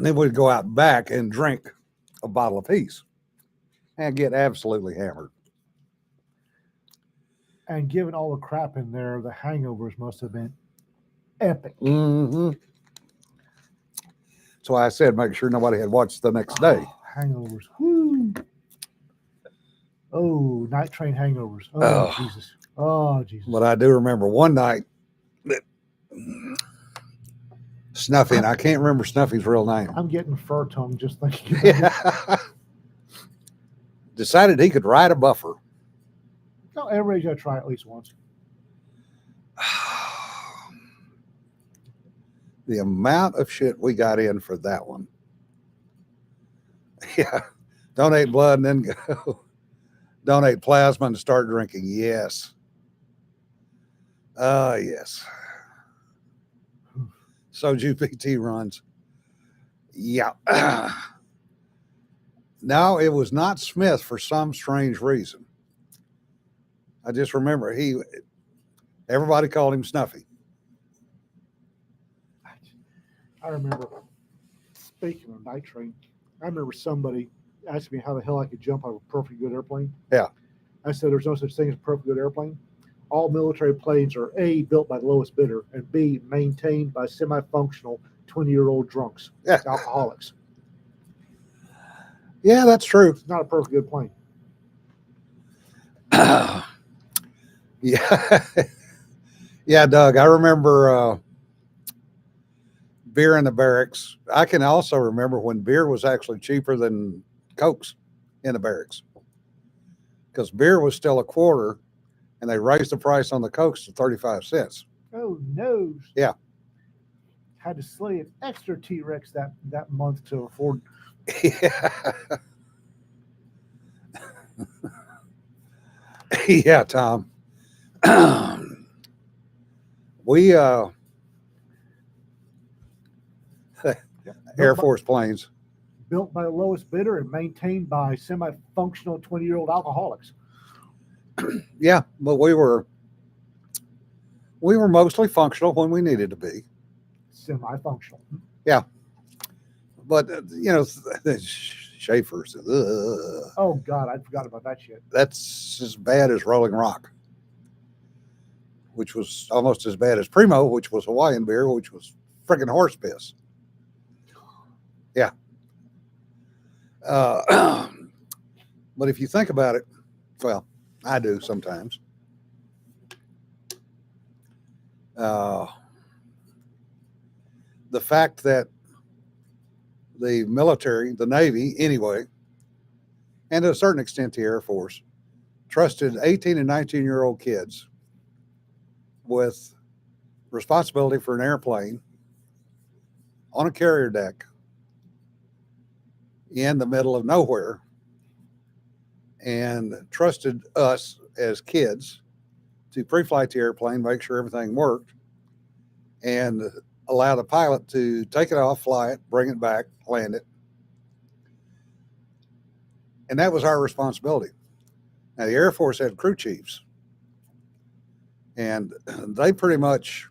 Then we'd go out back and drink a bottle apiece and get absolutely hammered. And given all the crap in there, the hangovers must have been epic. Mm-hmm. That's why I said make sure nobody had watched the next day. Hangovers. Woo. Oh, night train hangovers. Oh, Jesus. Oh, Jesus. But I do remember one night that Snuffy, and I can't remember Snuffy's real name. I'm getting fur tongue just thinking about it. Decided he could ride a buffer. No, everybody's got to try it at least once. The amount of shit we got in for that one. Yeah. Donate blood and then go. Donate plasma and start drinking. Yes. Yes. Soju PT runs. Yeah. No, it was not Smith for some strange reason. I just remember everybody called him Snuffy. I remember, speaking of night train, I remember somebody asked me how the hell I could jump out of a perfectly good airplane. Yeah. I said there's no such thing as a perfectly good airplane. All military planes are A, built by the lowest bidder, and B, maintained by semi-functional 20-year-old drunks, Yeah. alcoholics. Yeah, that's true. It's not a perfectly good plane. Yeah. Yeah, Doug, I remember beer in the barracks. I can also remember when beer was actually cheaper than Cokes in the barracks, because beer was still a quarter and they raised the price on the Cokes to 35 cents. Oh, no. Yeah. Had to slay an extra T-Rex that month to afford. Yeah. Yeah, Tom. We Air Force planes. Built by the lowest bidder and maintained by semi-functional 20-year-old alcoholics. Yeah, but we were mostly functional when we needed to be. Semi-functional. Yeah. But, the Schaefer's. Oh, God, I forgot about that shit. That's as bad as Rolling Rock, which was almost as bad as Primo, which was Hawaiian beer, which was freaking horse piss. Yeah. But if you think about it, well, I do sometimes. The fact that the military, the Navy anyway, and to a certain extent the Air Force, trusted 18 and 19-year-old kids with responsibility for an airplane on a carrier deck in the middle of nowhere, and trusted us as kids to pre-flight the airplane, make sure everything worked, and allow the pilot to take it off, fly it, bring it back, land it. And that was our responsibility. Now, the Air Force had crew chiefs, and they pretty much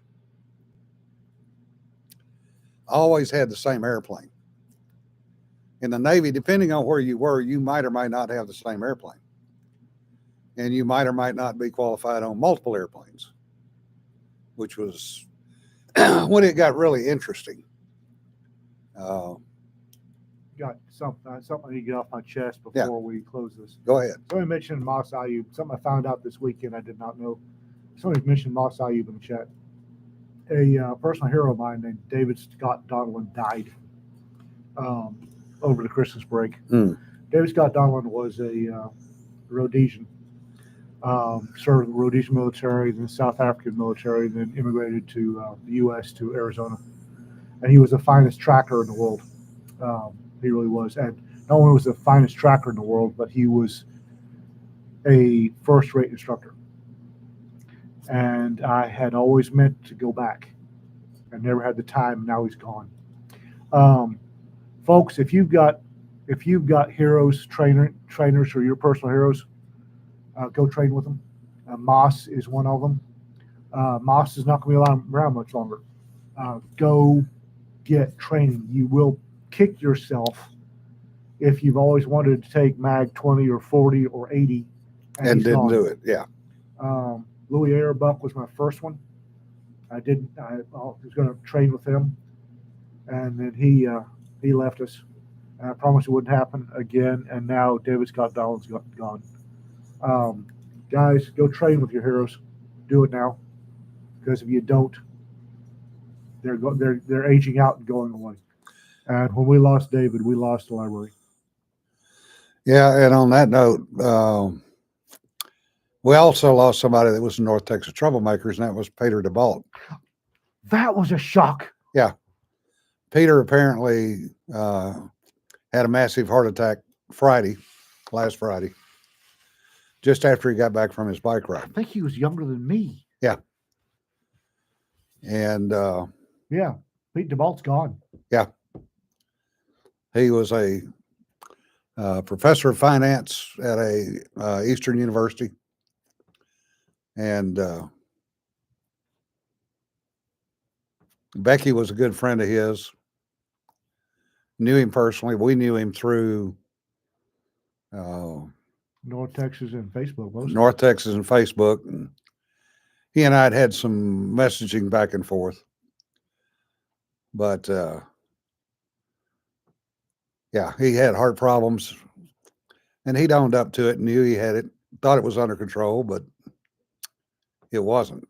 always had the same airplane. In the Navy, depending on where you were, you might or might not have the same airplane. And you might or might not be qualified on multiple airplanes, which was when it got really interesting. Got something I need to get off my chest before we close this. Go ahead. Somebody mentioned Moss Ayub. Something I found out this weekend I did not know. Somebody mentioned Moss Ayub in the chat. A personal hero of mine named David Scott Donlan died over the Christmas break. David Scott Donlan was a Rhodesian. Served in the Rhodesian military, then South African military, then immigrated to the U.S. to Arizona. And he was the finest tracker in the world. He really was. And not only was the finest tracker in the world, but he was a first-rate instructor. And I had always meant to go back. I never had the time. Now he's gone. Um, Folks, if you've got trainers or your personal heroes, go train with them. Moss is one of them. Moss is not going to be around much longer. Go get training. You will kick yourself if you've always wanted to take mag 20 or 40 or 80 and he's didn't gone. do it. Yeah. Louis Airbuck was my first one. I was going to train with him, and then he left us. And I promised it wouldn't happen again. And now David Scott Dolan's gone. Guys, go train with your heroes. Do it now, because if you don't, they're aging out and going away. And when we lost David, we lost the library. Yeah. And on that note, we also lost somebody that was in North Texas Troublemakers, and that was Peter DeBalt. That was a shock. Yeah. Peter apparently had a massive heart attack last Friday, just after he got back from his bike I ride. think he was younger than me. Yeah. And Yeah, Pete DeBalt's gone. yeah, he was a professor of finance at a Eastern University. And Becky was a good friend of his. Knew him personally. We knew him through North Texas and Facebook mostly. North Texas and Facebook. And he and I had some messaging back and forth. But yeah, he had heart problems, and he'd owned up to it, knew he had it, thought it was under control, but it wasn't.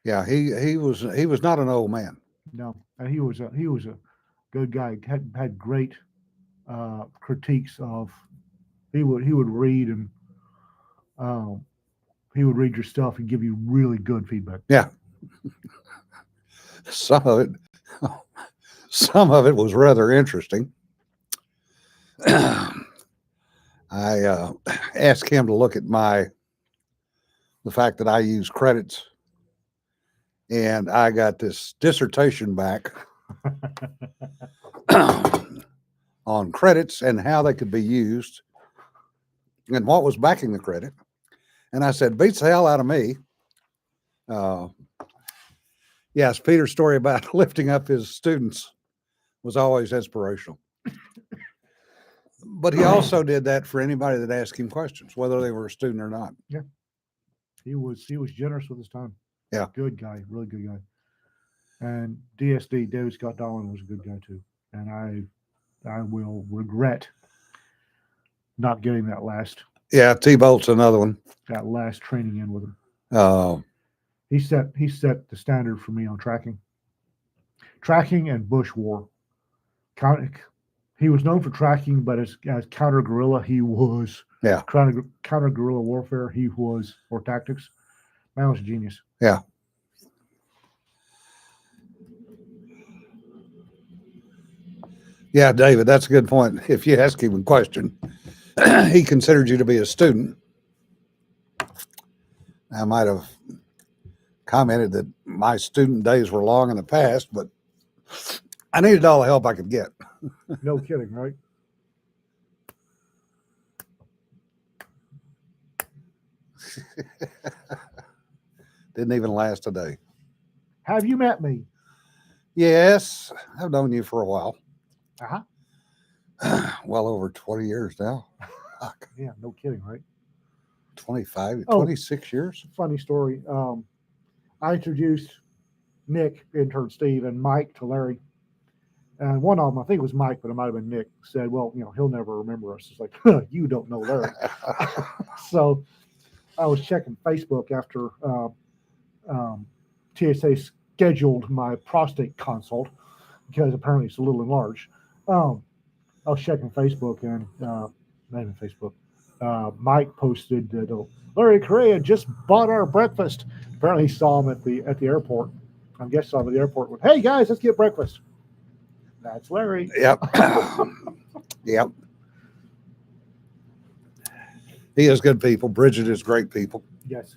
Yeah, he was not an old man. No, and he was a good guy. Had great critiques of. He would read and he would read your stuff and give you really good feedback. Yeah. Some of it was rather interesting. I asked him to look at the fact that I use credits, and I got this dissertation back on credits and how they could be used and what was backing the credit. And I said, beats the hell out of me. Yes, Peter's story about lifting up his students was always inspirational. But he also did that for anybody that asked him questions, whether they were a student or not. Yeah, he was generous with his time. Yeah, good guy, really good guy. And DSD, David Scott Dolan, was a good guy too. And I will regret not getting that last. Yeah, T-Bolt's another one. That last training in with him. He set the standard for me on tracking and bush war. He was known for tracking, but as counter guerrilla, he was counter guerrilla warfare. He was or tactics. Man was a genius. Yeah. Yeah, David, that's a good point. If you ask him a question, he considered you to be a student. I might have commented that my student days were long in the past, but I needed all the help I could get. No kidding, right? Didn't even last a day. Have you met me? Yes, I've known you for a while. Uh-huh. Well over 20 years now. Fuck. Yeah, no kidding, right? 26 years. Funny story. I introduced Nick, intern Steve, and Mike to Larry. And one of them, I think it was Mike, but it might have been Nick, said, well, he'll never remember us. It's like, you don't know Larry. So I was checking Facebook after TSA scheduled my prostate consult because apparently it's a little enlarged. I was checking Facebook and not even Facebook. Mike posted that Larry Correa just bought our breakfast. Apparently he saw him at the airport I'm guessing I'm at the airport with, hey guys, let's get breakfast. That's Larry. Yep. Yep. He is good people. Bridget is great people. Yes.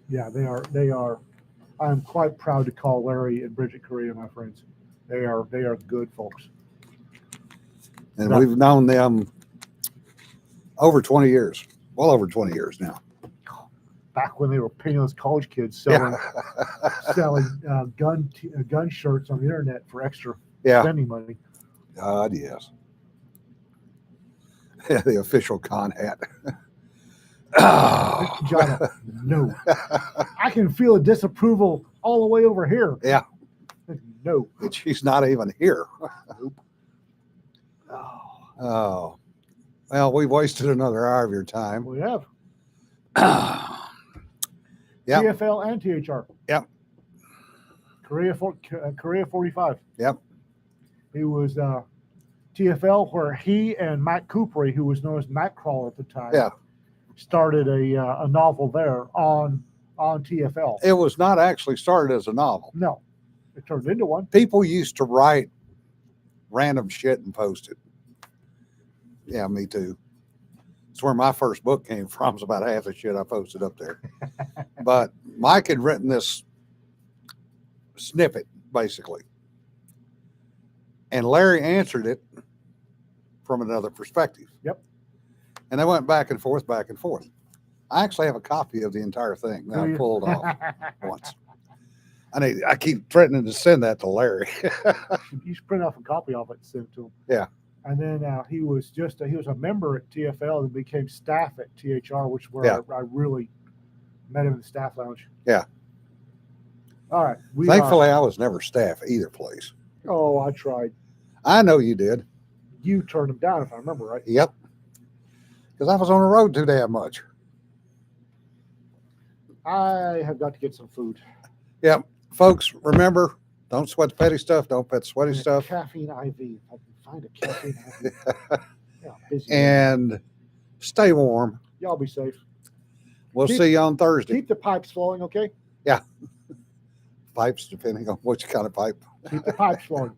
Yeah, they are. They are. I'm quite proud to call Larry and Bridget Correa my friends. They are good folks. And Yeah. we've known them over 20 years. Well over 20 years now. Back when they were penniless college kids selling Yeah. selling gun shirts on the internet for extra Yeah. spending money. God, yes. The official con hat. Oh. John, no. I can feel a disapproval all the way over here. Yeah. No. She's not even here. Oh, Oh. Well, we've wasted another hour of your time. we have Yep. TFL and THR. Yep. Korea 45. Yep. He was TFL, where he and Matt Coopery, who was known as Nightcrawler at the time, Yeah. started a novel there on TFL. It was not actually started as a novel. No, it turned into one. People used to write random shit and post it. Yeah, me too. It's where my first book came from. It's about half the shit I posted up there. But Mike had written this snippet, basically. And Larry answered it from another perspective. Yep. And they went back and forth, back and forth. I actually have a copy of the entire thing that I pulled off once. I keep threatening to send that to Larry. You should print off a copy of it and send it to him. Yeah. And then he was a member at TFL and became staff at THR, which is where Yeah. I really met him in the staff lounge. Yeah. All right. Thankfully, I was never staff either place. Oh, I tried. I know you did. You turned him down, if I remember right. Yep. Because I was on the road too damn much. I have got to get some food. Yep. Folks, remember, don't sweat the petty stuff. Don't pet the sweaty And a stuff. Caffeine IV. If I can find a caffeine IV. Yeah, busy. And stay warm. Y'all be safe. We'll Keep- see you on Thursday. Keep the pipes flowing, okay? Pipes, depending on which kind of pipe. Keep the pipes flowing.